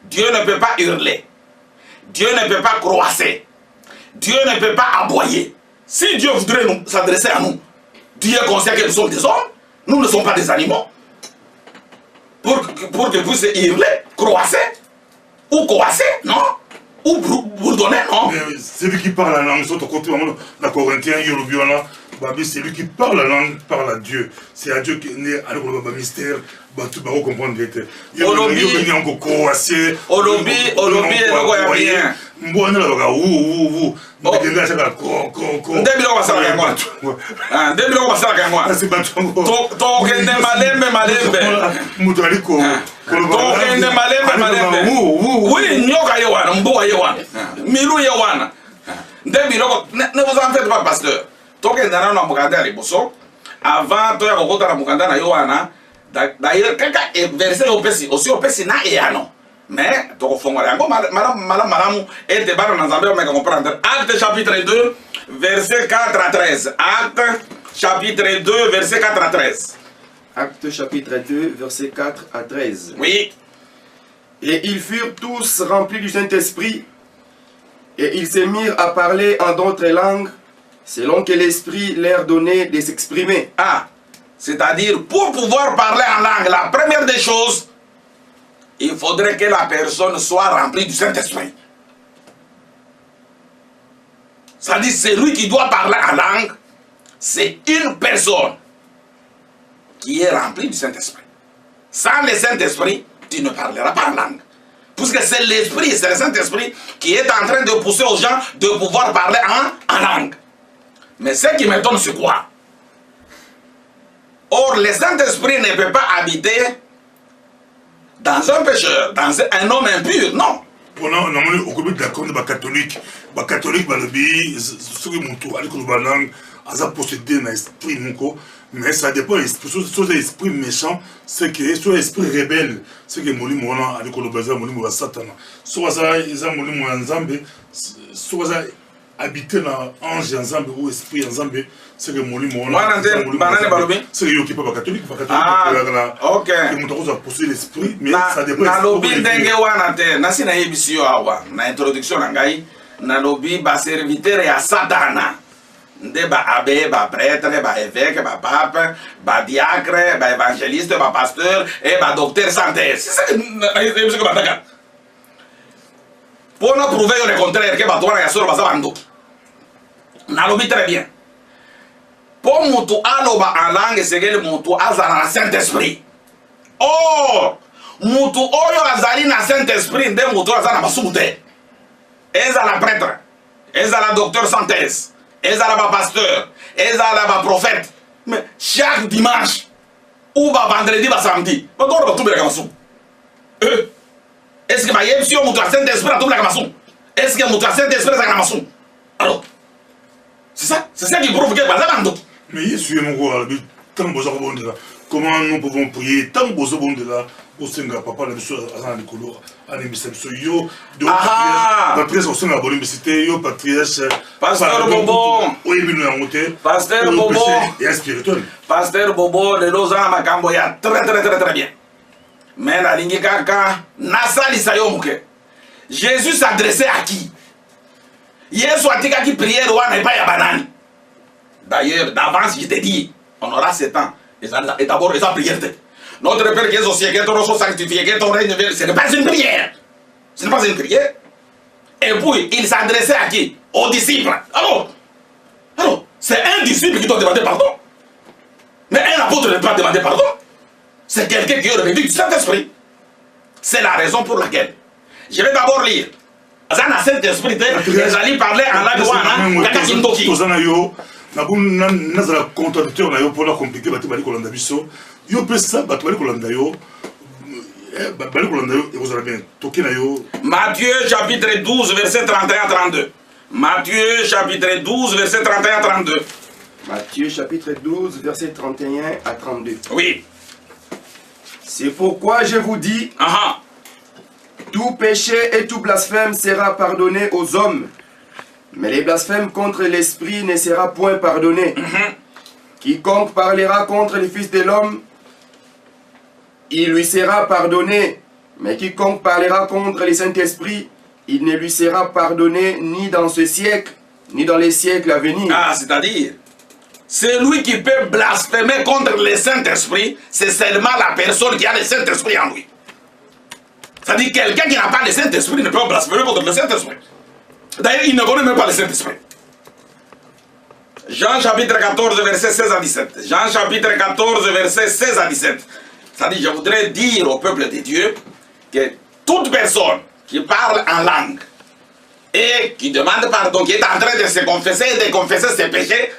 Dieu ne peut pas hurler. Dieu ne peut pas croasser. Dieu ne peut pas aboyer. Si Dieu voudrait s'adresser à nous, Dieu est conscient que nous sommes des hommes, nous ne sommes pas des animaux. Pour qu'il puisse hurler, croasser, ou coasser, non? Ou bourdonner, non? C'est lui qui parle la langue, surtout côté la Corinthien, Yorubiola, c'est lui qui parle la langue, parle à Dieu. C'est à Dieu qui est né avec le mystère. Tu vas comprendre vite. Olobi, bien. Mbona la baga ou ndekenda chaka ko ndebilo basala kangwa ndebilo basala kangwa to kende malembe mutu aliko to kende malembe oui nyoka yewana mbuga yewana milu yewana ndebilo ne vous en faites pas pasteur to kende na mukanda ali boso avant to ya kokota na mukanda na yewana d'ailleurs quelqu'un verset aussi opesi na eyano. Mais, Acte chapitre 2, verset 4 à 13. Acte chapitre 2, verset 4 à 13. Acte chapitre 2, verset 4 à 13. Oui. Et ils furent tous remplis du Saint-Esprit, et ils se mirent à parler en d'autres langues, selon que l'Esprit leur donnait de s'exprimer. Ah, c'est-à-dire, pour pouvoir parler en langue, la première des choses, il faudrait que la personne soit remplie du Saint-Esprit. C'est-à-dire, c'est lui qui doit parler en langue, c'est une personne qui est remplie du Saint-Esprit. Sans le Saint-Esprit, tu ne parleras pas en langue. Puisque c'est l'Esprit, c'est le Saint-Esprit qui est en train de pousser aux gens de pouvoir parler en langue. Mais ce qui m'étonne, c'est quoi? Or, le Saint-Esprit ne peut pas habiter dans un pécheur, dans un homme impur, non. Pendant au comité d'accord de catholique, balobi, ce qui monte avec le balang, à posséder un esprit moko, mais ça dépend soit l'esprit méchant, c'est que soit l'esprit rebelle, c'est que moli mona avec le bazar moli mola satan, soit ça ils ont moli mola nzambe, soit ça habiter dans ange nzambe ou esprit nzambe. C'est que moli mona c'est que yoki pas catholique ok pousser l'esprit mais ça dépend na lobi ndenge wana te na sina yebisi yo awa na introduction na ngai na lobi ba serviteur ya satana nde ba abbé ba prêtre ba évêque ba pape ba diacre ba évangéliste ba pasteur et ba docteur santé c'est ça que bataka pour nous prouver le contraire que ba toi ya solo ba zabando na lobi très bien. Pour mutu aloba en langue, c'est que le mutu azala na Saint-Esprit. Or, mutu oyo azali na Saint-Esprit, nde mutu azala na basumute. Ezala prêtre, ezala docteur santé, ezala ba pasteur, ezala ba prophète. Mais chaque dimanche, ou ba vendredi, ba samedi, ba dora ba tubela kamasu. Est-ce que ba yebsi yo mutu a Saint-Esprit a tubela kamasu? Est-ce que mutu a Saint-Esprit a kamasu? Alors, c'est ça qui prouve que ba zabando. Mais comment nous pouvons prier tant que nous avons de là au Sénégal, papa, la mission à l'école, à l'émission, yo, patriarche au Sénégal, yo, patriarche, Pasteur Bobo, Pasteur Bobo, et spirituel. Pasteur Bobo, les deux ans, ma camboya, très bien. Mais la ligne kaka, Nasali Sayomuke. Jésus s'adressait à qui? Yesu atika qui priait, roi n'est pas yabanani. D'ailleurs, d'avance, je t'ai dit, on aura 7 ans. Et d'abord, les prières. Notre Père qui est au ciel, que ton nom soit sanctifié, que ton règne vienne, ce n'est pas une prière. Ce n'est pas une prière. Et puis, il s'adressait à qui? Aux disciples. Alors, c'est un disciple qui doit demander pardon. Mais un apôtre ne peut pas demander pardon. C'est quelqu'un qui est revêtu du Saint-Esprit. C'est la raison pour laquelle. Je vais d'abord lire. Zana Saint-Esprit, ils allaient parler en langue nazala contradicteur na yo pour la compliquer bati bali kolanda biso yo pesa bati bali kolanda yo bali kolanda yo et vous allez bien toki na yo. Matthieu chapitre 12 verset 31 32. Matthieu chapitre 12 verset 31 32. Matthieu chapitre 12 verset 31 à 32. Oui. C'est pourquoi je vous dis, tout péché et tout blasphème sera pardonné aux hommes. Mais les blasphèmes contre l'Esprit ne sera point pardonné. Quiconque parlera contre le Fils de l'homme, il lui sera pardonné. Mais quiconque parlera contre le Saint-Esprit, il ne lui sera pardonné ni dans ce siècle, ni dans les siècles à venir. Ah, c'est-à-dire, celui qui peut blasphémer contre le Saint-Esprit, c'est seulement la personne qui a le Saint-Esprit en lui. C'est-à-dire, quelqu'un qui n'a pas le Saint-Esprit ne peut pas blasphémer contre le Saint-Esprit. D'ailleurs, il ne connaît même pas le Saint-Esprit. Jean chapitre 14, verset 16 à 17. Jean chapitre 14, verset 16 à 17. C'est-à-dire, je voudrais dire au peuple de Dieu que toute personne qui parle en langue et qui demande pardon, qui est en train de se confesser et de confesser ses péchés,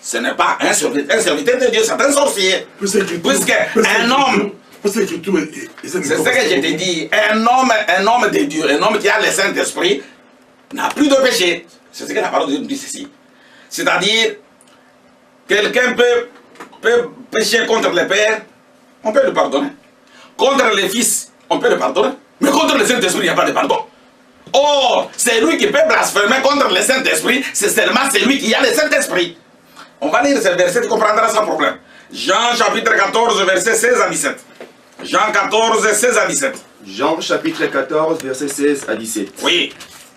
ce n'est pas un serviteur de Dieu, c'est un sorcier. Puisque un homme, c'est ce que je t'ai dit, un homme de Dieu, un homme qui a le Saint-Esprit, n'a plus de péché. C'est ce que la parole de Dieu nous dit ici. C'est-à-dire, quelqu'un peut pécher contre le Père, on peut le pardonner. Contre le Fils, on peut le pardonner. Mais contre le Saint-Esprit, il n'y a pas de pardon. Or, c'est lui qui peut blasphémer contre le Saint-Esprit, c'est seulement celui qui a le Saint-Esprit. On va lire ce verset, tu comprendras sans problème. Jean chapitre 14, verset 16 à 17. Jean 14, 16 à 17. Jean chapitre 14, verset 16 à 17. Oui.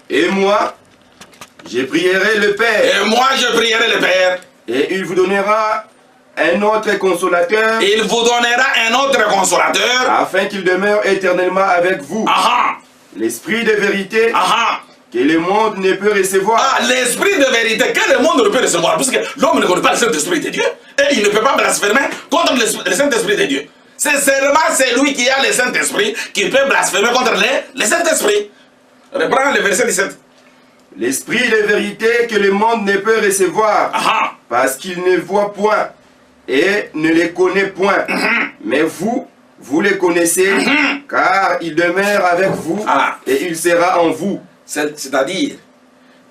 Et moi, je prierai le Père. Et moi, je prierai le Père. Et il vous donnera un autre consolateur. Il vous donnera un autre consolateur. Afin qu'il demeure éternellement avec vous. Aha. L'esprit de vérité. Aha. Que le monde ne peut recevoir. Ah, l'esprit de vérité que le monde ne peut recevoir. Parce que l'homme ne connaît pas le Saint-Esprit de Dieu. Et il ne peut pas blasphémer contre le Saint-Esprit de Dieu. C'est seulement celui qui a le Saint-Esprit qui peut blasphémer contre le Saint-Esprit. Reprends le verset 17. L'esprit de vérité que le monde ne peut recevoir. Aha. Parce qu'il ne voit point et ne les connaît point. Mais vous les connaissez, car il demeure avec vous et il sera en vous. C'est-à-dire,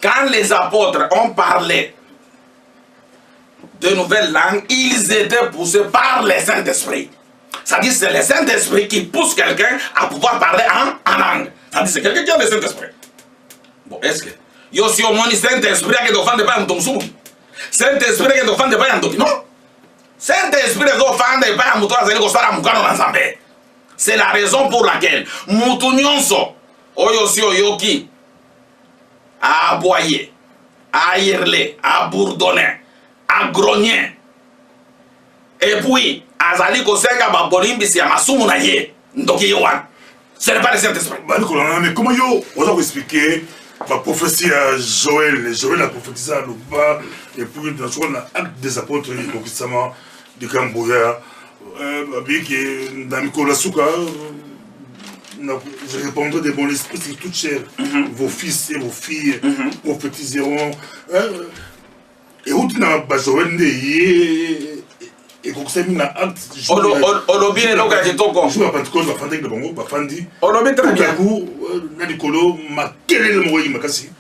quand les apôtres ont parlé de nouvelles langues, ils étaient poussés par le Saint-Esprit. C'est-à-dire, c'est le Saint-Esprit qui pousse quelqu'un à pouvoir parler en langue. C'est-à-dire, c'est quelqu'un qui a le Saint-Esprit. Bon, est-ce que yo si au moins le Saint-Esprit qui te fait pas en ton sou? Saint-Esprit qui te fait pas en ton non? Saint-Esprit qui te fait pas en ton sou? C'est la raison pour laquelle mutu nyonso oyo si oyoki à aboyer, à hurler, à bourdonner, à grogner. Et puis, azali kosenga babolimbisi ya masumu na ye, ndoki yowan. Ce n'est pas le Saint-Esprit. Mais comment yo, on va vous expliquer la prophétie à Joël a prophétisé à Luba, et puis dans le acte des apôtres, concrètement, du Camboya, dans Nicolas Souka, je répondrai de bon esprit sur toute chair. Vos fils et vos filles prophétiseront. Et où tu n'as pas Joël et comme ça, il y a un acte. Olobi est là, tu t'en comptes. Je ne vais pas te dire, je vais pas te dire. Olobi très bien. Nicolas, ma quel est le mot il m'a cassé.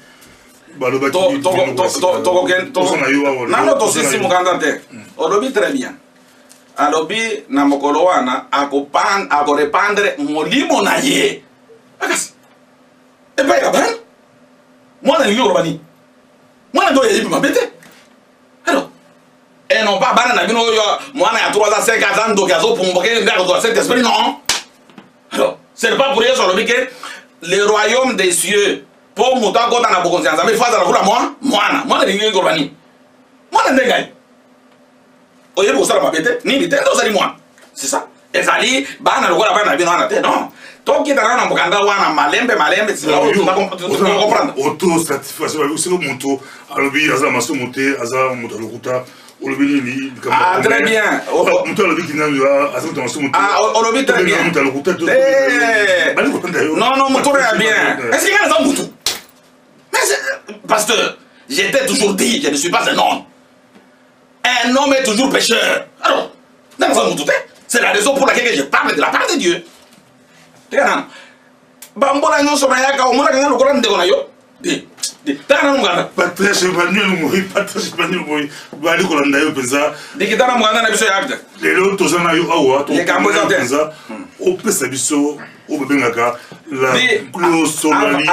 Olobi très bien. Alobi na mokolo wana akorepandre molimo na ye. Akasi. E pa yaban. Mwana lingi orobani. Mwana do yebi mabete. Alors, et non pas bana na bino yo mwana ya 3 ans 5 ans donc yazo pomboke ndako do cet esprit non. Alors, c'est pas pour ça alobi que le royaume des cieux pour muta kota na bokonzianza mais faza la kula mwana lingi orobani. Mwana ndengai. Oye pour ça la mabete ni bitendo zali moi c'est ça ezali bana lokola bana bino wana te non to kita na mukanda wana malembe c'est là où tu vas comprendre auto satisfaction c'est le monto alobi aza maso monter aza monta lokuta olobi ni très bien monta alobi kinanga aza monta maso monter olobi très bien monta lokuta non monto très bien est-ce qu'il y a ça monto mais pasteur j'étais toujours dit je ne suis pas un homme. Un homme est toujours pécheur. Alors, c'est la raison pour laquelle je parle de la part de Dieu. Bambola nyo soma yaka omona kanga lokola ndeko na yo. Tana muganda. Patrice Emmanuel Moui, Patrice Emmanuel Moui, bali kolanda yo penza. Dikitana muganda na biso yakta. Lelo tozana yo awa to. Le kambo za penza. O pesa biso o bebengaka la glosomali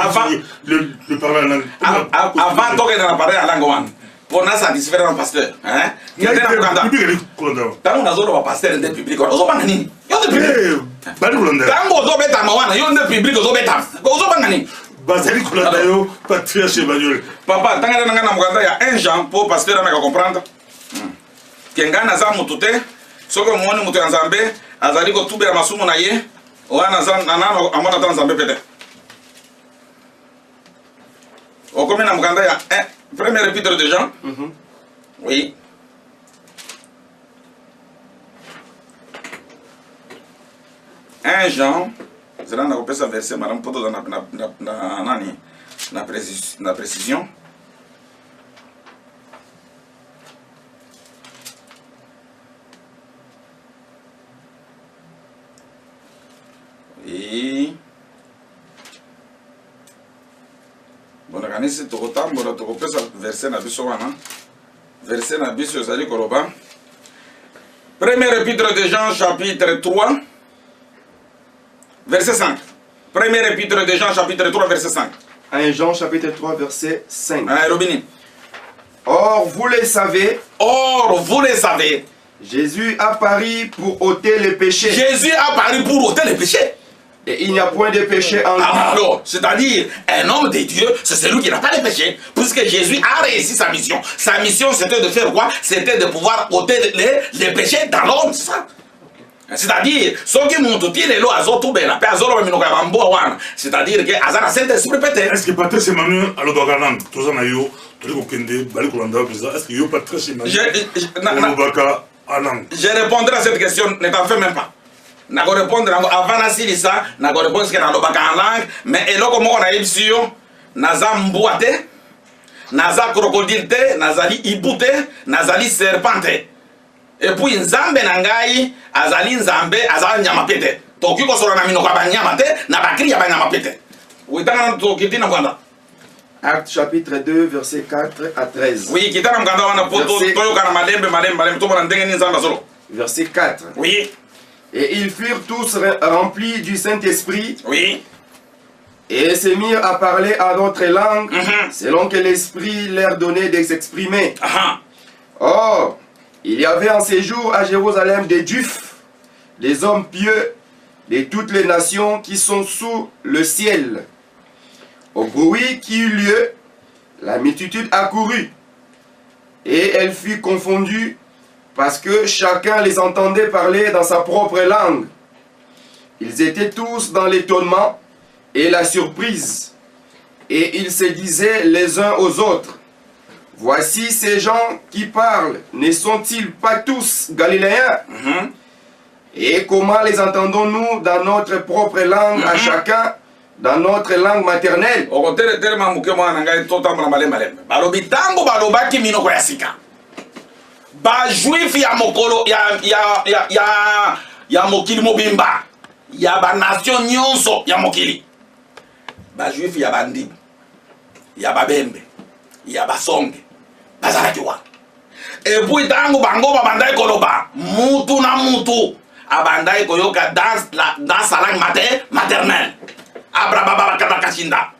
le parler en langue. Avant toke na parler en langue wan. pour na satisfaire un pasteur hein kende na mukanda tango nazoloba pasteur nde public ozobanga nini yo nde public tango ozobetama wana yo nde public ozobetama ozobanga nini bazali kolanda yo patriarche Emmanuel papa tanga na ngana mukanda ya 1 Jean pour pasteur na comprendre kenga naza mutu te soko muone mutu ya Nzambe azali kotubela masumu na ye wana za nanano amona ta Nzambe pete au combien na mukanda ya premier épître de Jean oui un Jean zela na kopesa verset madame poto na nani na précision et bon nakanisi tokotambola tokopesa verset na biso wana verset na biso ezali koloba premier épître de Jean chapitre 3 verset 5 premier épître de Jean chapitre 3 verset 5 1 Jean chapitre 3 verset 5 Robini Or vous le savez Jésus apparut pour ôter les péchés. Jésus apparut pour ôter les péchés. Et il n'y a point de péché en lui. Alors, c'est-à-dire, un homme de Dieu, c'est celui qui n'a pas de péché. Puisque Jésus a réussi sa mission. Sa mission, c'était de faire quoi? C'était de pouvoir ôter les péchés dans l'homme, c'est ça. C'est-à-dire, ceux qui montent les lois, c'est-à-dire que Azana Saint-Esprit peut-être. Est-ce que Patrice Emmanuel a le droit à langue? Tous en ayo, tous les Kende, Bali Kolanda, est-ce que yo Patrice Emmanuel je répondrai à cette question, ne t'en fais même pas. Je vais répondre avant la silisa, je vais répondre ce que je en langue, mais et là, comme on a eu sur, naza mboate, naza crocodile, nazali ibute, nazali serpente. Et puis nzambe nangai, azali nzambe, azali nyamapete. Toki ko sora na minoka ba nyamate, na bakri ya ba nyamapete. Uitana toki tina kwanda. Acte chapitre 2, verset 4 à 13. Oui, kitana mkanda wana poto toyo kana malembe to mona ndenge ni nzamba solo. Verset 4. Oui. Et ils furent tous remplis du Saint-Esprit. Oui. Et se mirent à parler à d'autres langues, selon que l'Esprit leur donnait de s'exprimer. Or, il y avait en séjour à Jérusalem des Juifs, des hommes pieux de toutes les nations qui sont sous le ciel. Au bruit qui eut lieu, la multitude accourut, et elle fut confondue, parce que chacun les entendait parler dans sa propre langue. Ils étaient tous dans l'étonnement et la surprise, et ils se disaient les uns aux autres, « Voici ces gens qui parlent, ne sont-ils pas tous Galiléens? Et comment les entendons-nous dans notre propre langue à chacun, dans notre langue maternelle? » Ba juif ya mokolo ya mokili mobimba ya ba nation nyonso ya mokili ba juif ya bandi ya babembe ya basonge bazalaki wa et puis tango bango babandai koloba mutu na mutu abandai koyoka dans sa langue maternelle abrababa katakashinda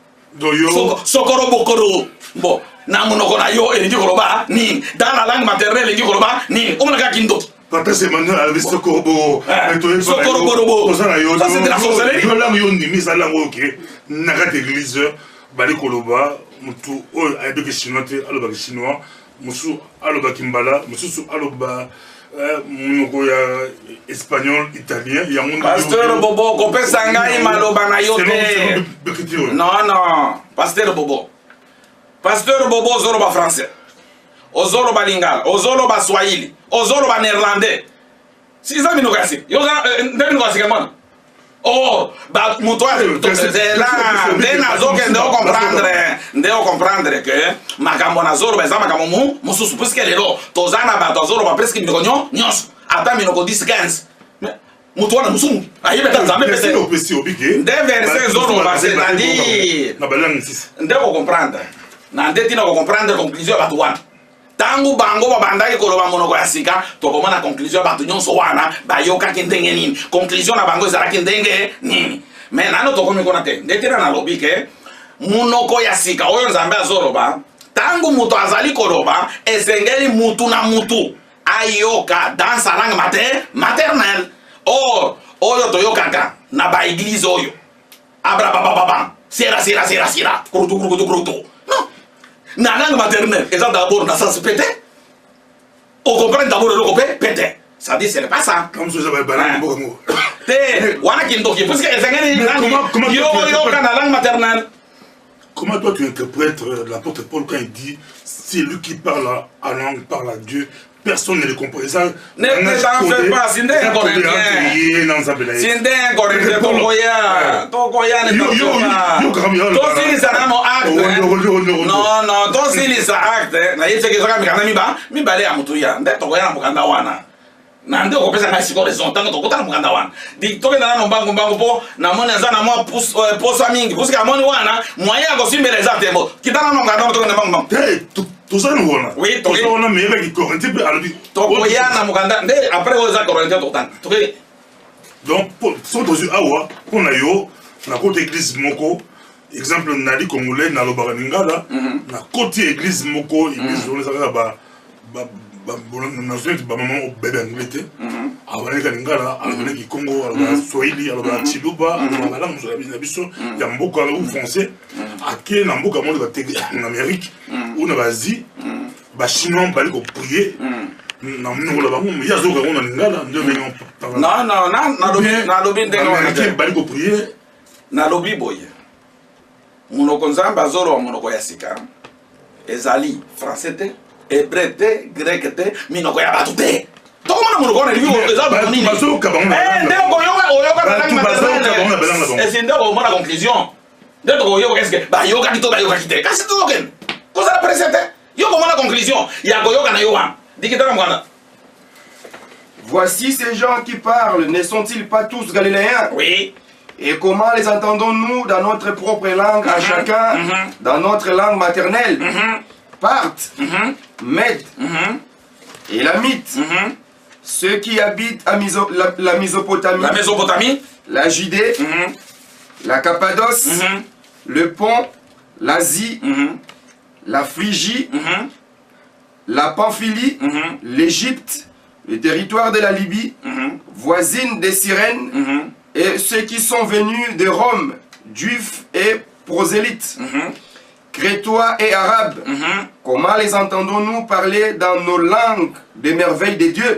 sokoro bokoro bon na monoko na yo elingi koloba ni dans la langue maternelle elingi koloba ni omonaka kindoti Patrice Emmanuel avait sokorobo sokorobo ça c'est de la sorcellerie yo langue yo ndimi sa langue ok nakati église bali koloba mutu oyo ayebeki chinois te alobaki chinois musu alobaki mbala mususu aloba monoko ya espagnol italien yango pasteur bobo kopesa ngai maloba na yo te non pasteur bobo Pasteur Bobo ozoloba français, ozoloba lingala, ozoloba swahili, ozoloba néerlandais. Si ça minoko yasi, yo nde minoko yasi kemana. Oh, ba mutoa c'est là, ndeo comprendre que makambo na zoloba eza makambo mususu puisque lelo tozana ba tozoloba presque minoko nyonso, ata minoko 10 15. Mutoa na musumu, ayebe tanzambe pese. Nde verset zoloba c'est-à-dire ndeo comprendre. Nandeti na comprendre conclusion ya batu wana tangu bango babandaki koloba monoko ya sika tokomona conclusion ya batu nyonso wana bayokaki ndenge nini conclusion na bango ezalaki ndenge nini mais nano tokomi kona te ndeti na nalobi ke monoko ya sika oyo nzambe azoloba tangu mutu azali koloba esengeli mutu na mutu ayoka dans sa langue maternelle. Or oyo toyokaka na ba église oyo abrabababa sera kurutu non na langue maternelle et ça d'abord na sens pété on comprend d'abord le copé pété ça dit c'est pas ça comme ça va balan beaucoup te wana kindoki parce que esengeli yo na langue maternelle. Comment toi tu interprètes l'apôtre Paul quand il dit c'est lui qui parle à langue, parle à Dieu, personne ne le comprend. Ça ne t'en fais pas, c'est un Corinthien. C'est un Corinthien, Tokoya ne t'en fais pas. Toi si les anamo acte. Non, toi si les acte. Na yetse ke soka mikana mi bale ya mutu ya. Nde Tokoya na mukanda wana. Na nde ko pesa ngai siko raison tango tokota na mukanda wana. Di toke na mbangu po na mona za na mo posa mingi. Pusi ka moni wana moya ko simbele za tembo. Kitana no nganda to na mbangu. Tout ça nous voilà. Oui, tout ça on a mais avec Corinthien à la vie. Tokoya na mukanda nde après aux Corinthien totan. Toke. Donc sont aux awa on a yo na côté église moko exemple nali congolais na lobaka ningala na côté église moko église on ça ba na zoete ba maman au bébé anglais abaleka lingala alobana ki Congo alobana Swahili alobana Chiluba alobana la muso ya biso ya mboka ou français ake na mboka mo en Amérique ou na Asie ba chinois bali ko prier na mungu la bango ya zoka on lingala ndio venyo non na lobi ndenge bali ko prier na lobi boye munoko nzamba zoro munoko ya sika ezali français te hébreu te grec te minoko ya batu te tokoma na munoko na liyo ezaba nini ndeko yoka na langue maternelle et c'est ndeko mona conclusion ndeko yoka qu'est-ce que ba yoka kite kasi token koza la presente yoko mona conclusion ya koyoka na yoka dikitana mwana. Voici ces gens qui parlent, ne sont-ils pas tous galiléens? Oui. Et comment les entendons-nous dans notre propre langue, à chacun, dans notre langue maternelle? Parthes, Mèdes, Élamites, ceux qui habitent à la Mésopotamie, la Judée, la Cappadoce, le Pont, l'Asie, la Phrygie, la Pamphylie, l'Égypte, le territoire de la Libye, voisine des Cyrènes, et ceux qui sont venus de Rome, juifs et prosélytes, crétois et arabes. Comment les entendons-nous parler dans nos langues des merveilles de Dieu?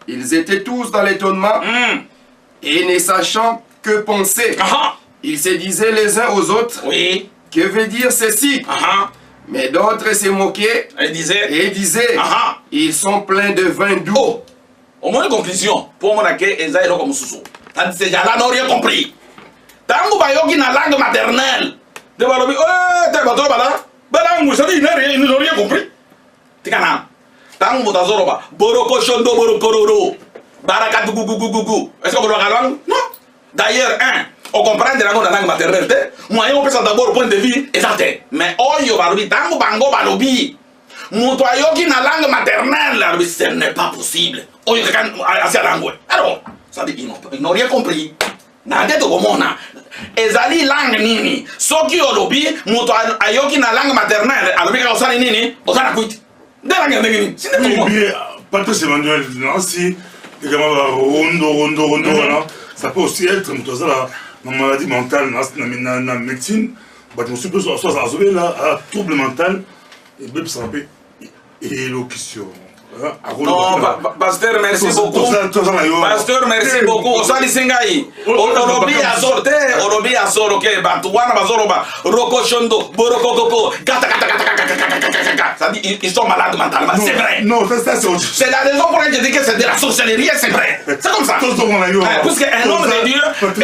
Ils étaient tous dans l'étonnement et ne sachant que penser. Ils se disaient les uns aux autres, que veut dire ceci? Mais d'autres se moquaient et disaient, ils sont pleins de vin doux. Au moins une conclusion, pour mon accueil, Esaïe comme sous. Ces gens-là n'ont rien compris. Tango bayoki na langue maternelle. De balobi, t'es bateau bala. Balangu, ça dit, ils n'ont rien compris. Tikana. Tango mutazoroba. Boroko shondo borokororo. Barakatu gugu. Est-ce qu'on peut le langue? Non. D'ailleurs, on comprend de la langue maternelle. Moi, on peut s'en d'abord au point de vue exact. Mais oyo balobi, tango bango balobi. Muto ayoki na langue maternelle, ce n'est pas possible. Oyo kakan asia langue. Alors, ça dit, ils n'ont rien compris. Nande to komona. Ezali langue nini? Soki olobi, muto ayoki na langue maternelle, alobi ka osali nini? Osana kuiti. De langue nini? C'est pas possible. Patrice Emmanuel, si rondo, ça peut aussi être une maladie mentale, na médecine, je suis plus soit à trouble mental et même ça peut élocution. Non, pasteur, merci beaucoup. Pasteur, merci beaucoup. Osali Sengai. Orobi azorte, orobi azoro ke batuana bazoroba, roko shondo, borokoko, gata. Ça dit ils sont malades mentalement, c'est vrai. Non, ça c'est autre chose. C'est la raison pour laquelle je dis que c'est de la sorcellerie, c'est vrai. C'est comme ça. Parce qu'un homme de Dieu, vous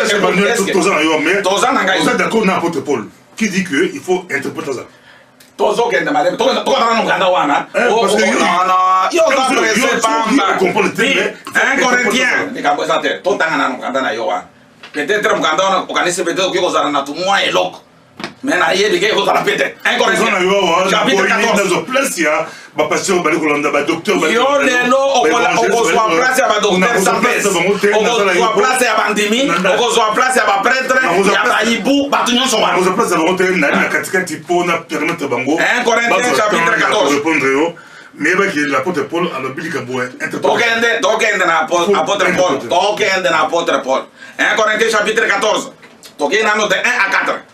êtes d'accord n'importe Paul qui dit qu'il faut interpréter ça. Tozo kende malem, tozo na mukanda wana. Yo compresse pamba. Un Corinthien, ni kambo sate, to tanga na mukanda na yo wana. Peut-être mukanda wana okanise peut-être ko zara na tumwa eloko. Mais na yebi ke ko la pété. 1 Corinthiens. Chapitre 14. Yo lelo okozwa place ya ba docteur sans place. Okozwa place ya ba ndimi, okozwa place ya ba prêtre, ya ba ibu, ba tunyo so ba. 1 Corinthiens chapitre 14. Mais l'apôtre Paul a l'obligé de Tokende na apôtre Paul. Tokende na apôtre Paul. 1 Corinthiens chapitre 14. Tokende na note 1 à 4.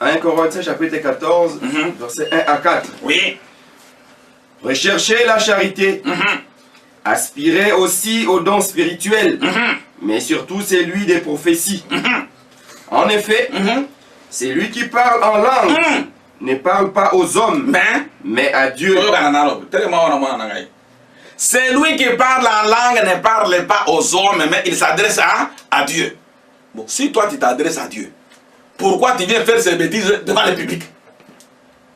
1 Corinthiens chapitre 14, verset 1 à 4. Oui. Recherchez la charité. Aspirez aussi aux dons spirituels. Mais surtout celui des prophéties. En effet, c'est lui qui parle en langue. Ne parle pas aux hommes, mais à Dieu. C'est lui qui parle en langue, ne parle pas aux hommes, mais il s'adresse à Dieu. Bon, si toi tu t'adresses à Dieu, pourquoi tu viens faire ces bêtises devant le public?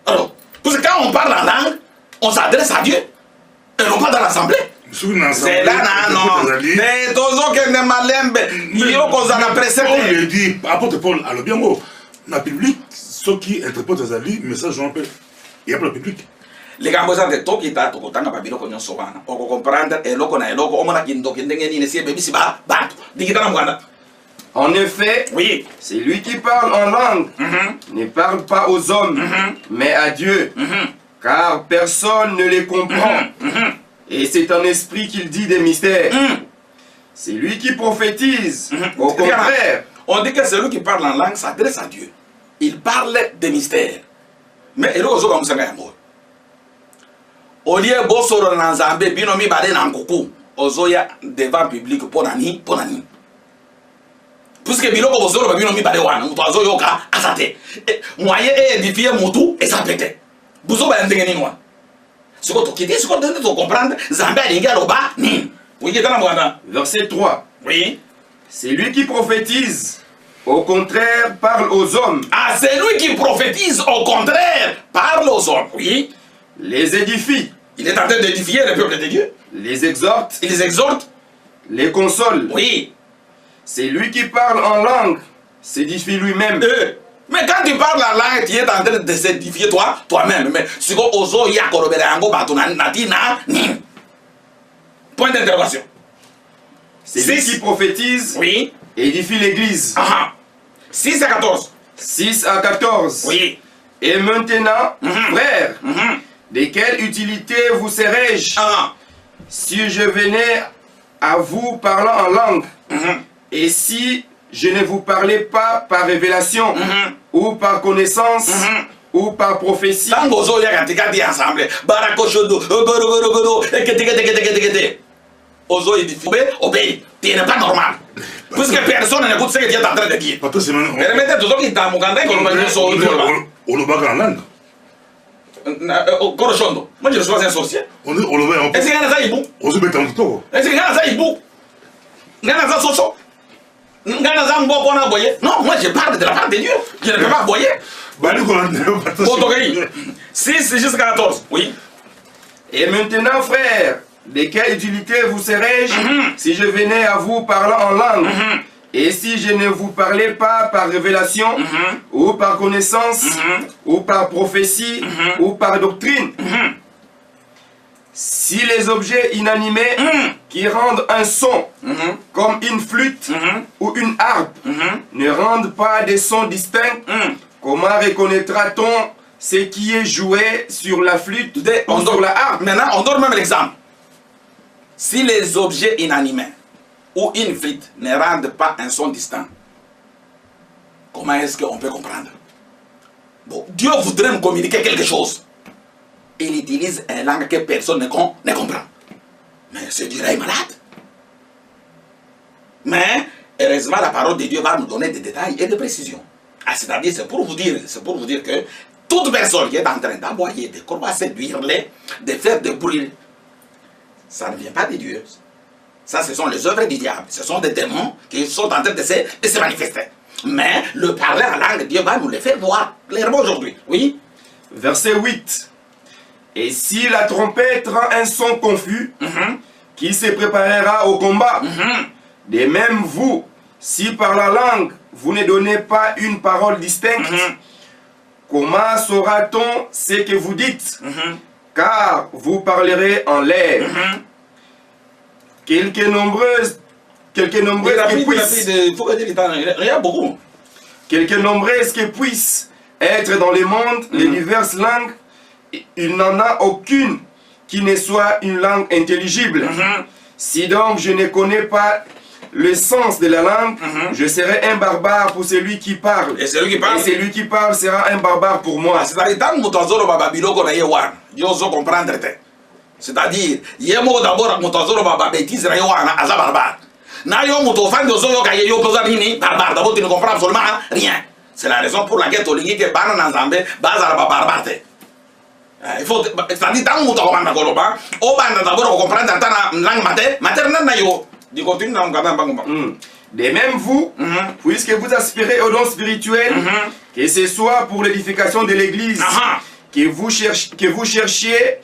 Alors, parce que quand on parle en langue, on s'adresse à Dieu, et non pas dans l'assemblée. C'est là, non. Mais toujours que ne malembe, il y a qu'on a pressé. On lui dit, apôtre Paul, alors bien gros, dans le public, ceux qui interprètent les messages, on appelle, il y a pas le public. Les gars, vous avez tout qui t'a tout autant à Babylone qu'on y soit. On comprendre et l'on a l'eau, on a qui En effet, oui, c'est lui qui parle en langue, ne parle pas aux hommes, mais à Dieu, car personne ne les comprend. Et c'est un esprit qu'il dit des mystères. C'est lui qui prophétise. Au contraire, on dit que celui qui parle en langue s'adresse à Dieu. Il parle des mystères. Mais il y a aussi comme ça. Au lieu de bosoro na nzambe binomi bade na nkoko ozoya devant public ponani. Puisque biloko bosoro binomi bade wana muto azoyoka asate. Moyen est édifier mutu et ça pété. Buzo ba ndenge nini wana. Siko to kiti siko tende to comprendre nzambe alingi aloba ni. Oui, ketana mwana. Verset 3. Oui. C'est lui qui prophétise. Au contraire, parle aux hommes. Ah, c'est lui qui prophétise, au contraire, parle aux hommes. Oui. Les édifie. Il est en train d'édifier le peuple de Dieu. Les exhorte. Il les exhorte. Les console. Oui. C'est lui qui parle en langue, s'édifie lui-même. Mais quand tu parles en langue, tu es en train de s'édifier toi-même. Mais si tu oso yakoroberango natina ni. Point d'interrogation. C'est lui qui prophétise. Oui. Édifie l'église. 6 à 14. 6 à 14. Oui. Et maintenant, frères, de quelle utilité vous serais-je si je venais à vous parlant en langue et si je ne vous parlais pas par révélation ou par connaissance ou par prophétie? Obéis. Tu n'es pas normal. Puisque personne n'écoute ce que tu es en train de dire. Permettez tout ce qui t'a mangé qu'on va dire sur le on le bat en langue. Coroshondo. Moi je suis un sorcier. On le bat. Est-ce qu'il y a un ibou? On se met en tout. Est-ce qu'il y a un ibou? Il y a un soso. Il y a un bon aboyer. Non, moi je parle de la part de Dieu. Je ne peux pas aboyer. 6 jusqu'à 14. Oui. Et maintenant, frères, de quelle utilité vous serais-je si je venais à vous parlant en langue et si je ne vous parlais pas par révélation ou par connaissance ou par prophétie ou par doctrine? Si les objets inanimés qui rendent un son comme une flûte ou une harpe ne rendent pas des sons distincts, comment reconnaîtra-t-on ce qui est joué sur la flûte ou sur la harpe? Maintenant, on donne même l'exemple. Si les objets inanimés ou une flûte ne rendent pas un son distinct, comment est-ce qu'on peut comprendre? Bon, Dieu voudrait me communiquer quelque chose. Il utilise une langue que personne ne comprend. Mais ce Dieu est malade. Mais, heureusement, la parole de Dieu va nous donner des détails et des précisions. Ah, c'est-à-dire, c'est pour vous dire que toute personne qui est en train d'aboyer, de croire, séduire-les, de faire des bruits, ça ne vient pas de Dieu. Ça, ce sont les œuvres du diable. Ce sont des démons qui sont en train de se manifester. Mais le parler en langue, Dieu va nous le faire voir clairement aujourd'hui. Oui. Verset 8. Et si la trompette rend un son confus, qui se préparera au combat, de même vous, si par la langue vous ne donnez pas une parole distincte, comment saura-t-on ce que vous dites? Car vous parlerez en l'air. Quelques nombreuses qui puissent être dans le monde, les diverses langues, il n'en a aucune qui ne soit une langue intelligible. Si donc je ne connais pas le sens de la langue, je serai un barbare pour celui qui parle. Et celui qui parle sera un barbare pour moi. C'est-à-dire, d'abord, tu ne comprends absolument rien. C'est la raison pour laquelle tu dis que il faut, c'est-à-dire, tant que tu comprends la langue maternelle. De même vous, puisque vous aspirez au don spirituel, que ce soit pour l'édification de l'église, que vous cherchiez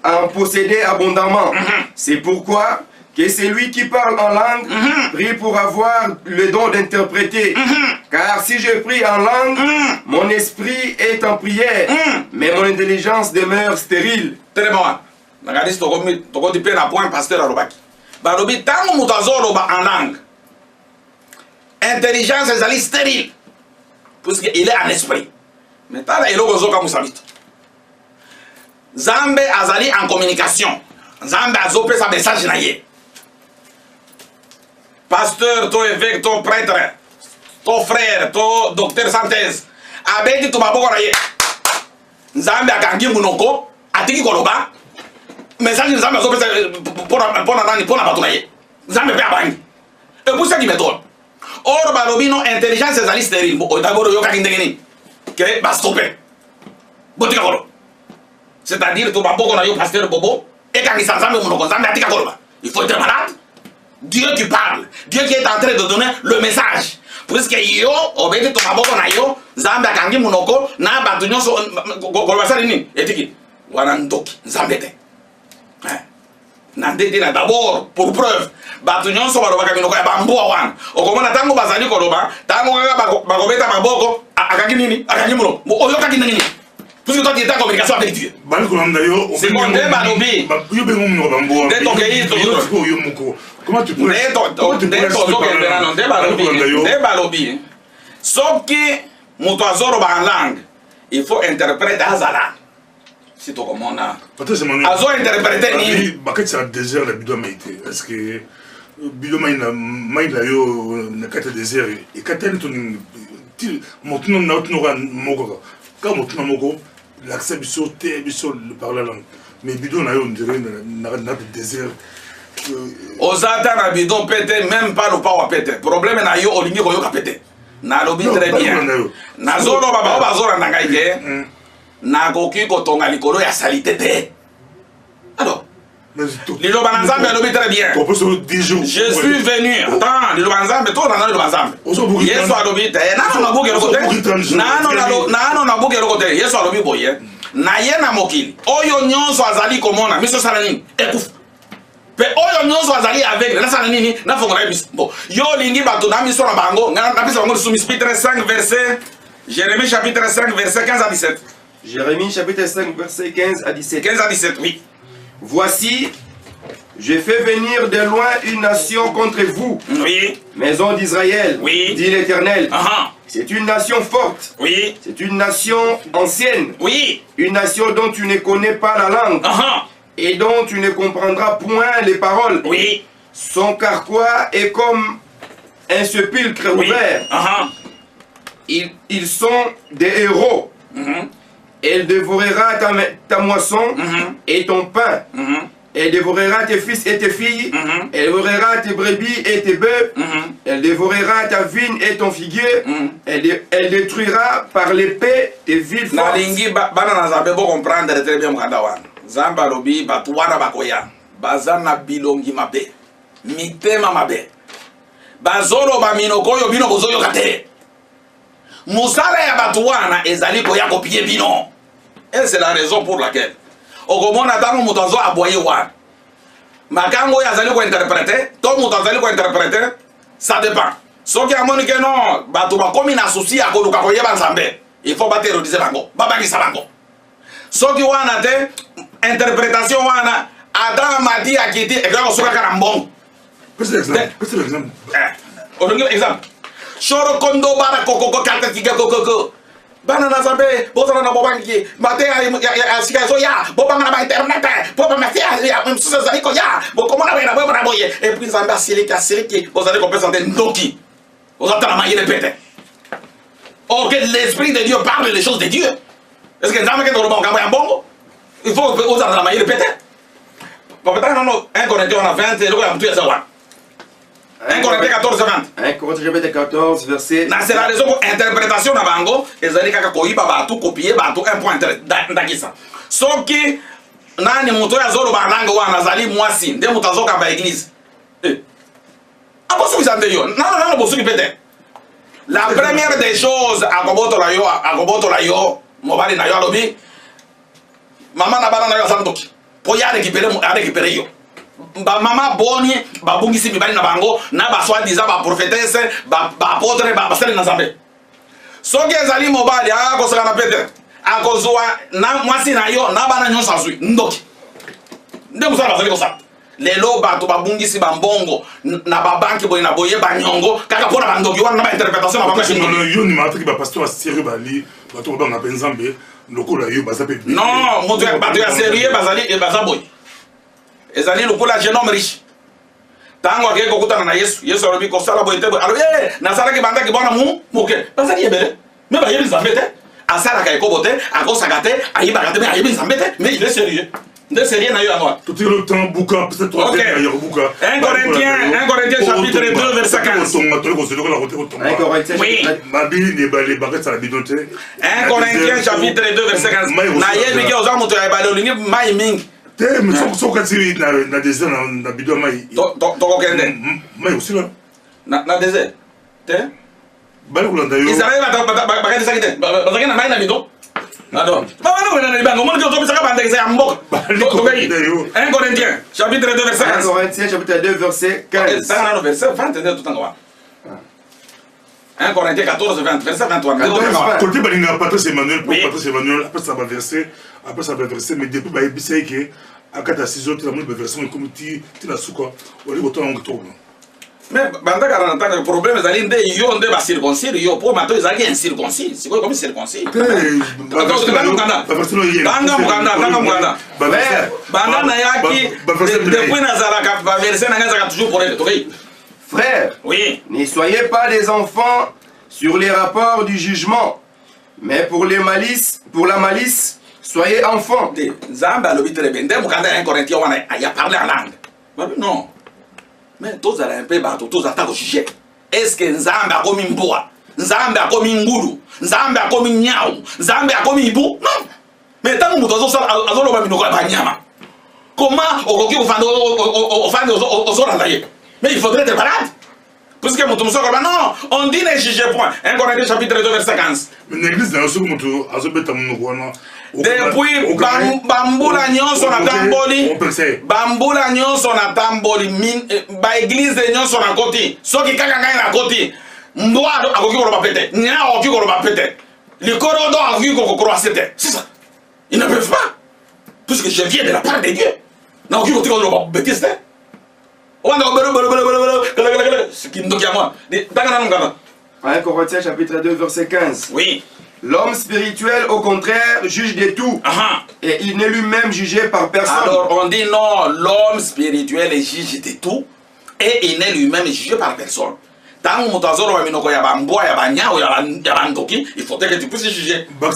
à en posséder abondamment. C'est pourquoi que celui qui parle en langue prie pour avoir le don d'interpréter. Car si je prie en langue, mon esprit est en prière, mais mon intelligence demeure stérile. Très bon. Regardez, tu peux point pasteur Arobaki. Barobi, tant que tu en langue, intelligence est stérile, puisqu'il est en esprit. Mais tu as le logo comme vous savez. Zambe azali en communication. Zambe azopé sa message naïe. Pasteur, ton évêque, ton prêtre, ton frère, ton docteur Santés, avec tout ma bokoraye. Zambe akangi munoko, atiki koloba. Message Zambe azopé pour la batonaye. Zambe pe abani. Et pour ça qui m'étonne. Or balobino intelligence est stérile. D'abord yo kakindengeni. Que va stopper. Botika kolo. C'est-à-dire, tu vas beaucoup dans le pasteur Bobo, et quand il s'en va, il faut être malade. Dieu qui parle, Dieu qui est en train de donner le message. Puisque yo, obéit tu vas beaucoup dans yo, Zambé kangi munoko, na batunyo so, golbasari ni, etiki, wanandoki, Zambete. Nandete na d'abord, pour preuve, batunyo so baroba minoko ya bambo wan. Okomona tango bazali koloba, tango bagobeta maboko, akangi nini, akangi muno, oyo kangi nini. Puisque toi tu étais en communication avec Dieu. C'est bon, Balobi. Comment tu pourrais sauf que Moutouazoro en langue, il faut interpréter Azala. C'est tout comme on a. Azo interpréter ni. C'est un désert la bidon maïté. Est-ce que bidon maïla yo na kata désert et katel ton maintenant na otnora moko. Quand maintenant moko l'accès biso le parler la langue. Mais bidon na yo on dirait na désert. Ozata na bidon pété même pas le pas pété. Problème na yo olingi ko yo ka pété. Na lobi très bien. Na zolo baba bazora na ngaike. Na koki ko tonga likolo ya salité té. Alors Lilo Banzambe a lobi très bien. Je suis venu. Attends, Lilo Banzambe, toi on a Lilo Banzambe. Yesu a lobi té. Nano na buke lokote. Nano na buke lokote. Yesu a lobi boye. Na ye na mokili. Oyo nyonso azali komona. Miso sala nini? Ekufu. Pe oyo nyonso azali avec. Na sala nini? Na fongora bis. Bon. Yo lingi bato na miso na bango. Na pisa bango sous chapitre 5 verset. Jérémie chapitre 5 verset 15 à 17. Jérémie chapitre 5 verset 15 à 17. 15 à 17, oui. Voici, je fais venir de loin une nation contre vous, oui. Maison d'Israël, oui. Dit l'Éternel. C'est une nation forte, oui. C'est une nation ancienne, oui. Une nation dont tu ne connais pas la langue, et dont tu ne comprendras point les paroles. Oui. Son carquois est comme un sépulcre ouvert. Ils sont des héros. Elle dévorera ta moisson et ton pain. Elle dévorera tes fils et tes filles. Elle dévorera tes brebis et tes bœufs. Elle dévorera ta vigne et ton figuier. Elle détruira par l'épée tes villes fortes. Nalingi bana na zabe bo comprendre très bien mukanda wana. Zamba lobi batuwana bakoya. Bazana bilongi mabe. Mitema mabe. Bazolo ba minokoyo bino bozoyo kate. Musala ya batuwana ezali koya kopier bino. Et c'est la raison pour laquelle okomona tango mutanzo aboye wana. Makango ya zali ko interpréter, to mutanzo ko interpréter, ça dépend. soki amoni ke non bato bakomi na souci ya koluka koyeba nzambe il faut baterroriser bango babangisa bango soki wana te interprétation wana ata mati akiti ekaka kosukaka na mbongo olingi exemple shoro kondo bara kokoko kaka kika kokoko bana na nzambe bozala na bobangi mate ya sika so ya bobanga na ba internet bobanga ya msusa zaliko ya bokomona bena bobana boye et puis nzambe asiliki bozali kopesa nde ndoki ozatala mayele pete. Or que l'Esprit de Dieu parle les choses de Dieu. Est-ce que nzambe ke ndoloba ngambo ya mbongo il faut ozatala mayele pete. Papa non 1 Corinthiens 20 loko ya mtu ya sawa 1 Corinthiens 14 20. 1 Corinthiens 14 verset. C'est la raison pour interprétation na bango ezali kaka koyiba batu copier batu un point ndakisa. Soki nani muto ya zolo bananga wana azali mwasi nde mutazoka ba église. Aposu bizande yo. Non bosuki pete. La première des choses akoboto la yo mobali na yo alobi mama na bana na yo santoki. Po ya récupérer yo. Ba mama boni babungisi mibali na bango na ba soi-disant ba prophétesse ba apôtre ba basali na nzambe soki ezali mobali akosaka na pete akozwa na mwasi na yo na bana nyonso azwi ndoki nde mosala bazali kosala lelo bato babungisi bambongo na babanki boye na boye banyongo kaka mpona bandoki wana na bainterprétation na bango yo ni mataki bapasteur asérieux bali bato babanga mpe nzambe lokola yo baza mpe non moto bato ya sérieux bazali baza boye ezali lokola jeune homme riche tango akei kokutana na yesu alobi kosala boye te boye alobi nasalaki bandaki bwana moke bazali ebele me bayebi nzambe te asalaka ekobo te akosaka te ayibaka te me ayebi nzambe te mais il est sérieux nde sérieux na yo yango totiki le temps buka peut-être toi ailleurs buka 1 Corinthiens chapitre 2 verset 15 1 Corinthiens oui babi ne bale baketsa la bidon te 1 Corinthiens chapitre 2 verset 15 na yebi ke oza moto ya ebale olingi mai mingi mais sokati na désert na bidon mai tokokende mai aussi là na désert te bale kulanda yo Israël bakatisaki te bazaki na mai na bidon alors bana wena na libango moni ko tobisaka bandekisa ya mboka 1 Corinthiens chapitre 2 verset 15 1 Corinthiens chapitre 2 verset 15 tanga na verset 20 nde tutanga wa 1 Corinthiens 14 20 verset 23 côté balinga Patrice Emmanuel pour Patrice Emmanuel après ça va verser mais depuis ba ebisai ke akata 6 autres la mon version comme ti la suka oli boto on to mais banda karana tanga problème ezali nde yo nde ba circoncire yo po mato ezali incirconcis c'est quoi comme circoncis tanga mukanda banda na yaki depuis nazalaka ba verset na ngazaka toujours pour elle tokai frères oui ne soyez pas des enfants sur les rapports du jugement mais pour la malice soyez enfants. Nzambe alobi très bien. Nde mukanda 1 Corinthiens wana a parlé en langue. Non. Mais tous ala un peu bato, tous attaquent au sujet. Est-ce que Nzambe a commis mboa? Nzambe a commis ngulu? Nzambe a commis nyao? Nzambe a commis ibu? Non. Mais tant que muto azoloba minoko ba nyama. Comment okoki ofande ozolanda ye? Mais il faudrait être malade. Puisque muto musoko ba non, on dit ne jugez point. 1 Corinthiens chapitre 2 verset 15. Mais l'église na so muto azobeta munoko wana. Depuis bambula nyonso na tamboli bambula nyonso na tamboli ba église nyonso na koti soki kaka ngai na koti mbwa akoki koloba pete nya akoki koloba pete likoro do akoki kokroaser te c'est ça ils ne peuvent pas puisque je viens de la part de Dieu na akoki kotika koloba bêtise te wanda bolo ce qui ndoki ya moi tanga na ngana 1 Corinthiens chapitre 2 verset 15 oui. L'homme spirituel, au contraire, juge de tout. Et il n'est lui-même jugé par personne. Alors on dit non, l'homme spirituel est juge de tout. Et il n'est lui-même jugé par personne. Tant que mutazoro wa minoko ya bamboa ya banyao ya bandoki, il faut que tu puisses juger. Avant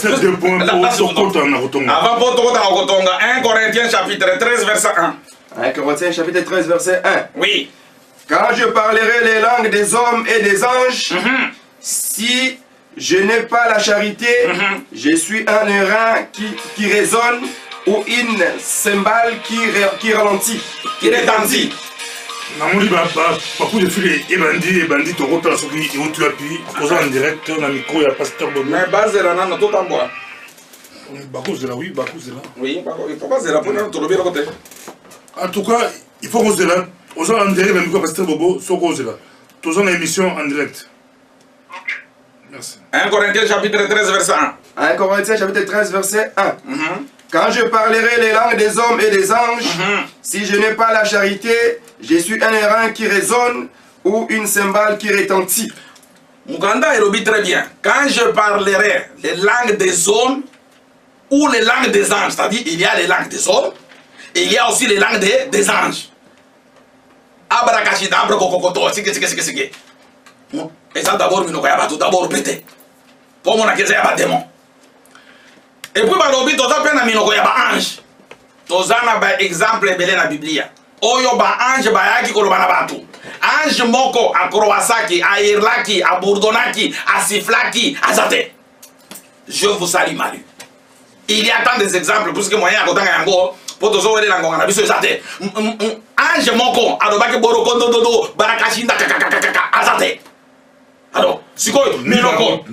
pour tokota na kotonga 1 Corinthiens chapitre 13 verset 1. 1 Corinthiens chapitre 13 verset 1. Oui. Quand je parlerai les langues des hommes et des anges, si je n'ai pas la charité, je suis un airain qui résonne ou une cymbale qui ralentit. Qui retentit. Namoni beaucoup de filles ebandi tokota soki tu appuies posa en direct na micro ya pasteur Bobo. Mais base la nana tout en bois. Bakozela oui, bakozela. Oui, il faut pas zela pour nous trouver le côté. En tout cas, il faut qu'on zela. On a en direct na micro pasteur Bobo, soko zela. Tous en émission en direct. Merci. 1 Corinthiens chapitre 13 verset 1. 1 Corinthiens chapitre 13 verset 1. Quand je parlerai les langues des hommes et des anges, si je n'ai pas la charité, je suis un airain qui résonne ou une cymbale qui retentit. Mukanda elobi très bien. Quand je parlerai les langues des hommes ou les langues des anges, c'est-à-dire il y a les langues des hommes et il y a aussi les langues des anges. Abrakashida, abrakokokoto, sike. Et ça d'abord, tout d'abord pété. Pour mon akeze yaba démon. Et puis balobi toza pe na minoko yaba ange. Toza na ba exemple ebele na Biblia. Oyo ba ange ba yaki koloba na batu. Ange moko akrowasaki, airlaki, abourdonaki, asiflaki, azate. Je vous salue Marie. Il y a tant des exemples pour ce que moyen akotanga yango pour tozo wele na ngonga na biso azate. Ange moko alobaki borokondo dodo barakashinda kakakakaka azate. Alors, sikoyo minoko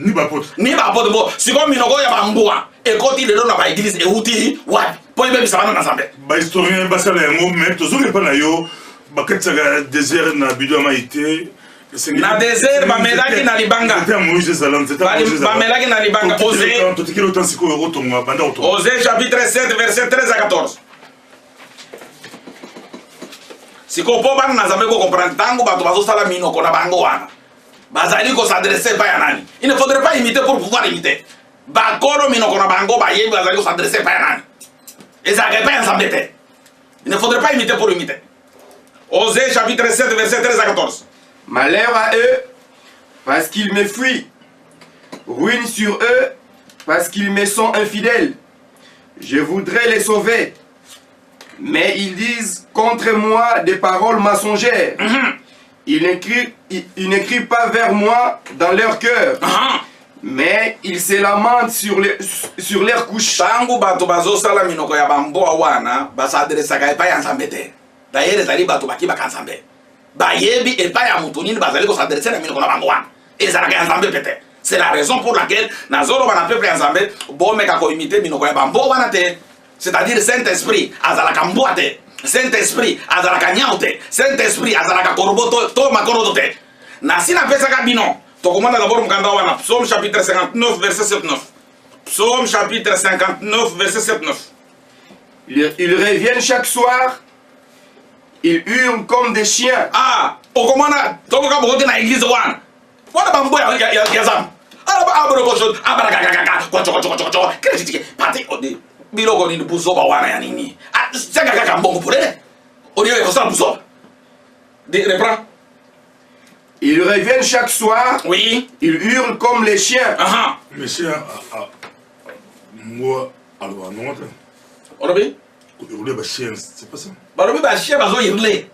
ni bapote bo sikoyo minoko ya bambua ekoti lelo na ba église euti wapi po ibe bisabana na zambe ba historien basala yango mais tozoki pa na yo bakatisaka désert na bido ya maite na désert bamelaki na libanga bamelaki na libanga Osée chapitre 7 verset 13 à 14. Sikoyo po bana na zambe ko comprendre tango bato bazosala minoko na bango wana bazali ko s'adresser pas à nani. Il ne faudrait pas imiter pour pouvoir imiter. Bakoro minoko na bango ba yebi bazali ko s'adresser pas à nani. Et ça répète ensemble. Il ne faudrait pas imiter pour imiter. Osée chapitre 7 verset 13 à 14. Malheur à eux parce qu'ils me fuient. Ruine sur eux parce qu'ils me sont infidèles. Je voudrais les sauver. Mais ils disent contre moi des paroles mensongères. Ils n'écrivent pas vers moi dans leur cœur, mais ils se lamentent sur leur couche. Tangu bato bazo sala minoko ya bamboa wana basa adresaka epa ya nzambe te. D'ailleurs ezali bato baki baka nzambe. Bayebi epa ya mutu nini bazali ko s'adresser na minoko na bango wana. Ezalaka ya nzambe pete. C'est la raison pour laquelle nazolo bana peuple ya nzambe bomeka ko imiter minoko ya bamboa wana te. C'est-à-dire Saint-Esprit azalaka mboa te. Saint-Esprit azalaka nyaute. Saint-Esprit azalaka korobo to makorodo te. Na sina pesa ka bino. Tokomanda d'abord mukanda wana Psaume chapitre 59 verset 7-9. Psaume chapitre 59 verset 7-9. Ils reviennent chaque soir. Ils hurlent comme des chiens. Ah, okomanda tokoka bokote na église wana. Wana bambo ya zam. Abro kocho abarakaka kocho. Kretiki pati odi. Biloko ni buzoba wana ya nini? Ah, sanga kaka mbongo pulele. Odiyo ya kosa buzoba. Reprends. Ils reviennent chaque soir. Oui. Ils hurlent comme les chiens. Les chiens, moi, alors non. Orobi? Hurler ba chien, c'est pas ça. Barobi ba chien bazo hurler.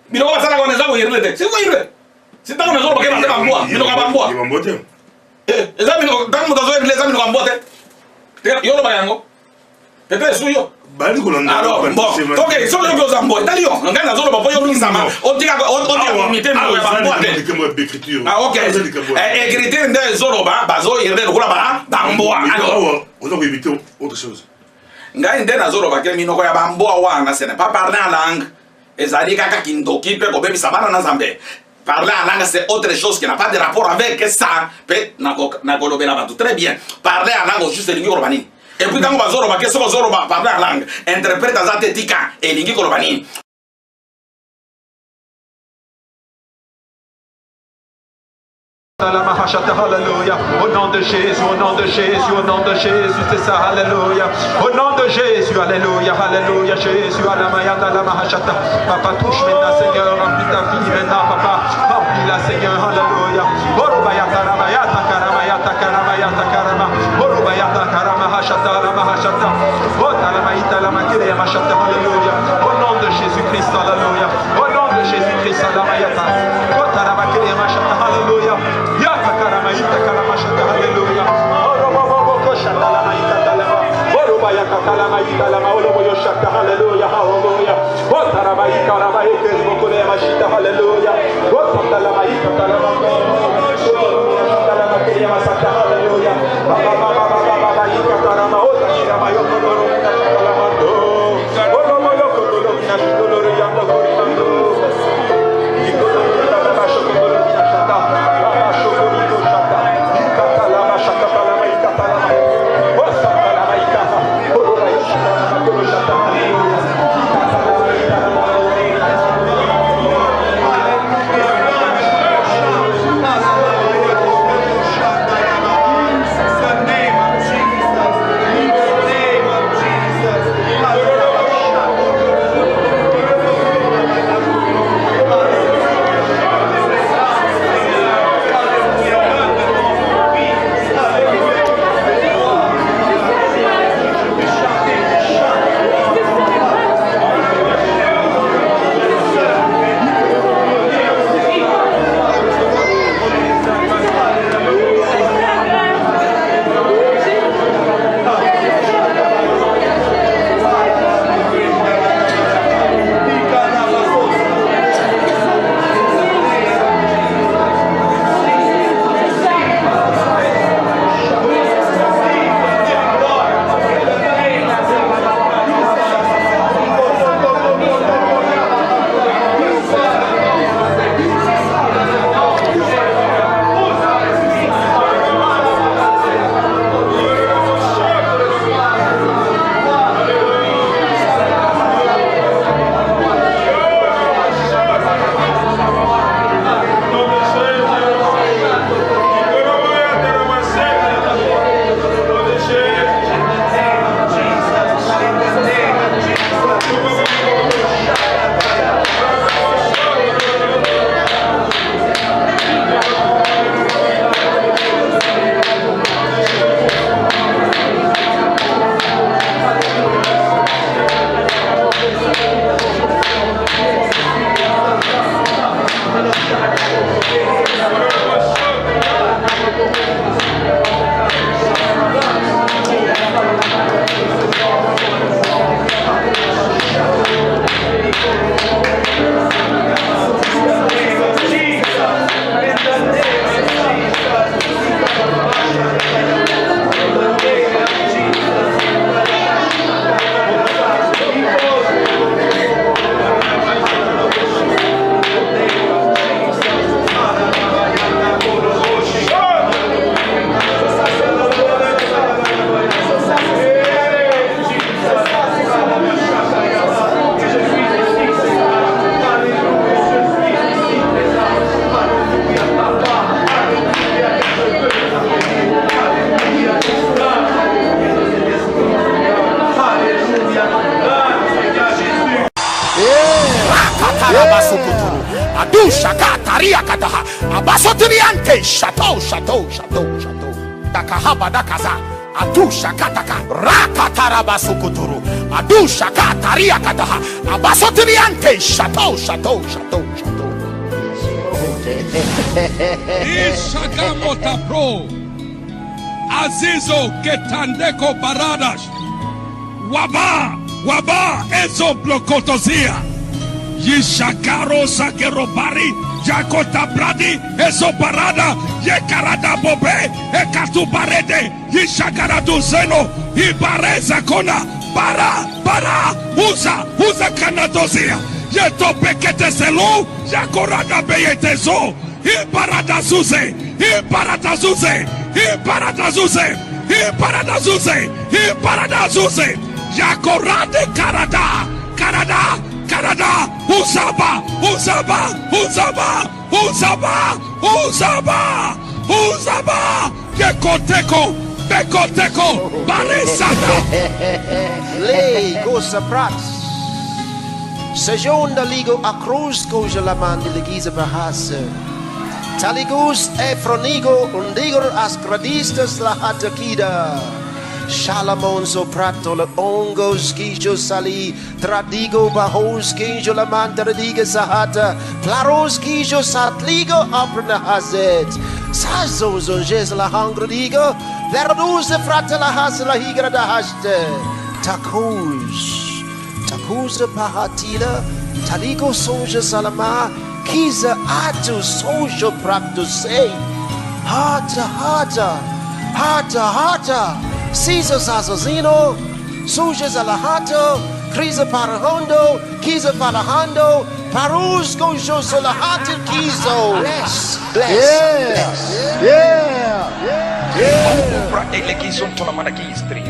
Biloko basala kwa nezabu hurler te. C'est quoi hurler? C'est tant qu'on a zolo bakema bamboa. Biloko bamboa. Il bamboa te. Eza biloko tant qu'on a hurler eza biloko bamboa te. Yolo bayango. Peut-être suyo. Alors, bon, ok, si on est aux ambois, t'as dit, on gagne la zone, on va y ça, on dit qu'on imite, ah, ok, écriture de Zoroba, Bazo, il y a des Roba, Bamboa, alors, on a imité autre chose. Gagne de Zoroba, qui mino ya Bamboa, wana, ce n'est pas parler en langue, et ça dit qu'à Kinto, qui peut comme ça va dans Zambé. Parler en langue, c'est autre chose qui n'a pas de rapport avec ça, peut n'a colobé là-bas, très bien. Parler en langue, juste les lignes urbaines. Et puis quand on va zoroba, qu'est-ce qu'on zoroba parler en langue, interprète à zatetika et lingi kolobani. Alléluia, au nom de Jésus, au nom de Jésus, au nom de Jésus, c'est ça, alléluia. Au nom de Jésus, alléluia, alléluia, Jésus, alléluia, Papa, touche maintenant, Seigneur, remplis ta vie maintenant, Papa, remplis-la, Seigneur, alléluia. Orubayata, ramayata, karamayata, karamayata, karama, Orubayata, karamahashata, ramahashata, Otalamaïta, lamakire, machata, alléluia. Au nom de Jésus-Christ, alléluia. Au nom de Jésus-Christ, alamayata, Otalamakire, machata, alléluia. Yata karamaita karamashata hallelujah. Orobobo koshata lamaita talama. Orobayaka kalamaita lama oroboyo shata hallelujah hallelujah. Otarabaika rabaike zibokole mashita hallelujah. Otalamaita talama. Talama kiriya masata hallelujah. Baba baba baba baba ika karama otashira mayoko doro kalamando. Oroboyo kodoro kinashidoro yando korimando. Iko Abasotriante, chateau. Dakahaba dakaza, Adusha kataka, Rakatarabasukuturu, Adusha kataria kataha, Abasotriante, chateau. Ishakamota pro, Azizo ketandeko baradas, Waba, Ezo blokotozia, Yishakaro sakerobari, Jakota bradi, Ezo parada, Yekarada bobe, Ekatu barede, Yishakaradu zeno, Ibareza kona, Bara, Uza kanadozia, Yeto pekete selo, Yakorada beyetezo, Ibarada zuze, Yakorade Karada, Uzaba, Bekoteko, Baresada. Lego Saprats. Sejon da ligo a cruz coja la man de legiza bahasa. Taligos e fronigo undigor as gradistas la hatakida. Shalamon soprato la ongos quijo sali tradigo bajos quijo la mantaradiga sahata plaros quijo satligo aprna hazet sazo zonjes la hangradigo verdus de frate la has la higra da haste takuz pahatila taligo sonja salama kiza atu social practice hata Caesar Sazozino, Sujas Alahato, Crisa Parahondo, Kiza Parahando, Parus Gojo Solahati Kizo. Bless. Pra ele que son tola manakistri.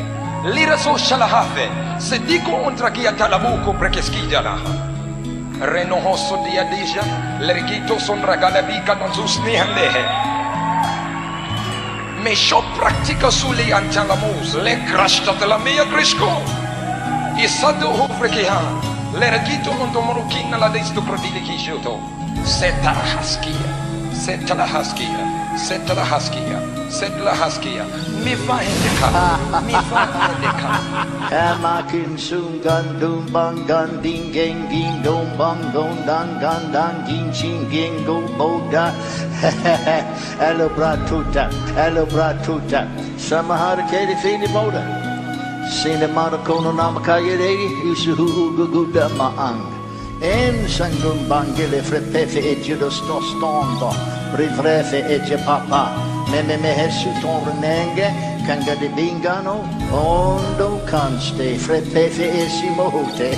Lira so shalahave, se dico ontra kia talabuco prekeskidala. Reno hosso dia dija, lergito son ragala bica non susni handehe. Me show practica sulle antialamus, le crashta della mia cresco. I sado hofrekiha, le regito mondo morukina la desto crodile kishoto. Seta la haskia. Mi fa indeka. Amakin sungan dum bangan ding gang ding dom bang don dan gan dan ding ching ging go boda. Hello bratuta. Samahar kedi fini boda. Sine marakono namakaya dei yusuhu guguda maang. En sangum bangele frepefe edje do stondo. Rivrefe edje papa. Me hesu ton renenge. Kanga de bingano, ondo kanste, frepefe esimote.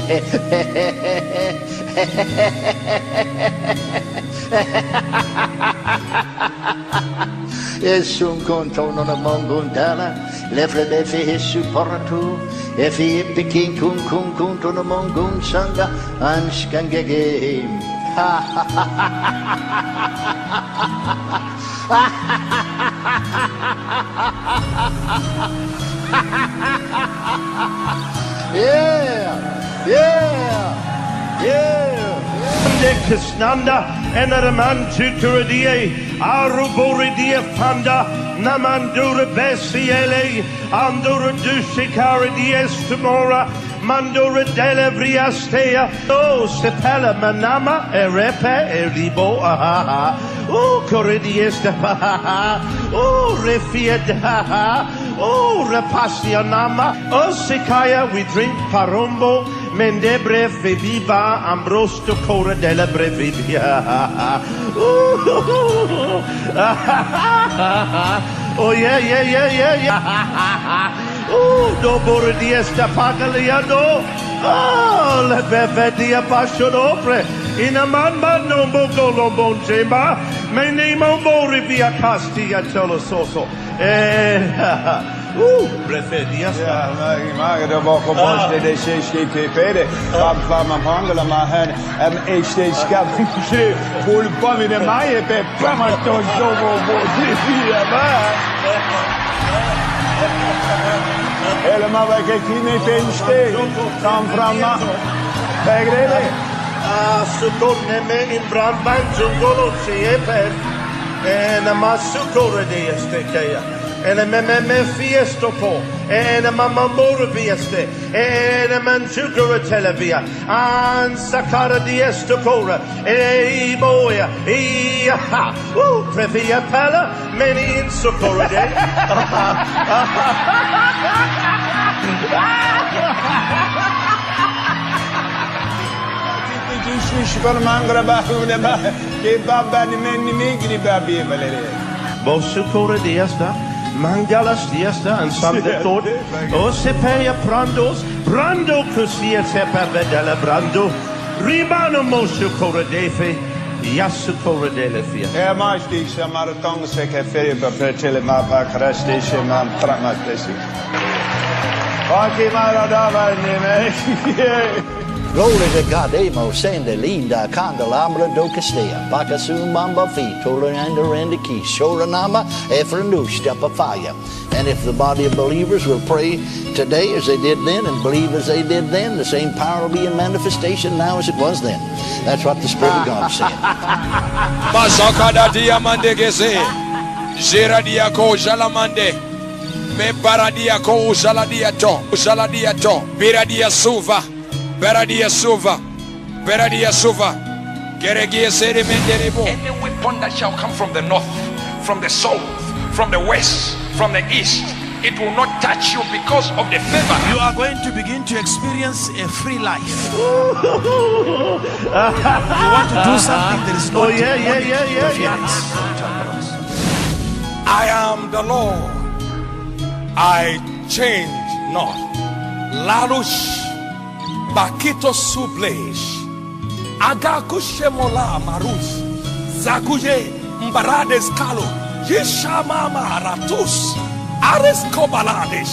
Esum contono na mongundala, le frepefe esu poratu, efi pikin kun to na mongun sanga, anskangege. Kisnanda Enaraman Tuturadie Aruboridia Fanda Namandura Besiele Andura Dushikaridies Tamora Mandura Delevriastea O Sepela Manama Erepe Eribo Ahaha O Coridies de Paha O Refied O Repasianama O Sikaya we drink Parombo Mendebre viva Ambrosto Cora della Brevivia. Oh yeah. Oh, do bordiesta pagaliado. Oh, le bevedia passionopre. In a man no bocolo bonchema. Me name on Borivia Castia Cholo Soso. Preferias. Maar de woche was de CCTP, van Mangala Mahan, HD Scavenge, voor Bobby de Maya, Pamato, helemaal bij kijk hier mee pinste, kan Brahma, begrepen? Sukorne me in Brahman Jungolo Chepe, en a Masukore de Estekea. En a me fiestopo, en a mamamora vieste, en a manchugura televia, and sakara diestocora, e boya, e ha, previa pala, many in socorro de. Bosukora diesta. Mangalas diesta and Sandetor, O Sepea Prandos, Brando Cusia Sepa Vedela Brando, Ribano Moshu Coradefe, Yasukora Delefia. Majdi, Samaratong Secretary, Perpetually Mapa, Crastation, and Pramatesi. Paki Maradava, Glory to God, Emo, Sende, Linda, Candelabra, Docastea, Bacasum, Mamba, Feet, Toleranda, Randiki, Shoranama, Efranush, Stepafaya. And if the body of believers will pray today as they did then and believe as they did then, the same power will be in manifestation now as it was then. That's what the Spirit of God said. Masakada diamande gese, Zeradia ko jalamande, me paradia ko usaladiato, Biradia suva. Beradia Suva, Geregia Sedimenderebo. Any weapon that shall come from the north, from the south, from the west, from the east, it will not touch you because of the favor. You are going to begin to experience a free life. You want to do something that is not interference. I am the Lord. I change not. Larush. Bakito Sublesh Agakushe Mola Marus Zaguye Mbarades Kalo Yeshamama Ratus Ares Kobalades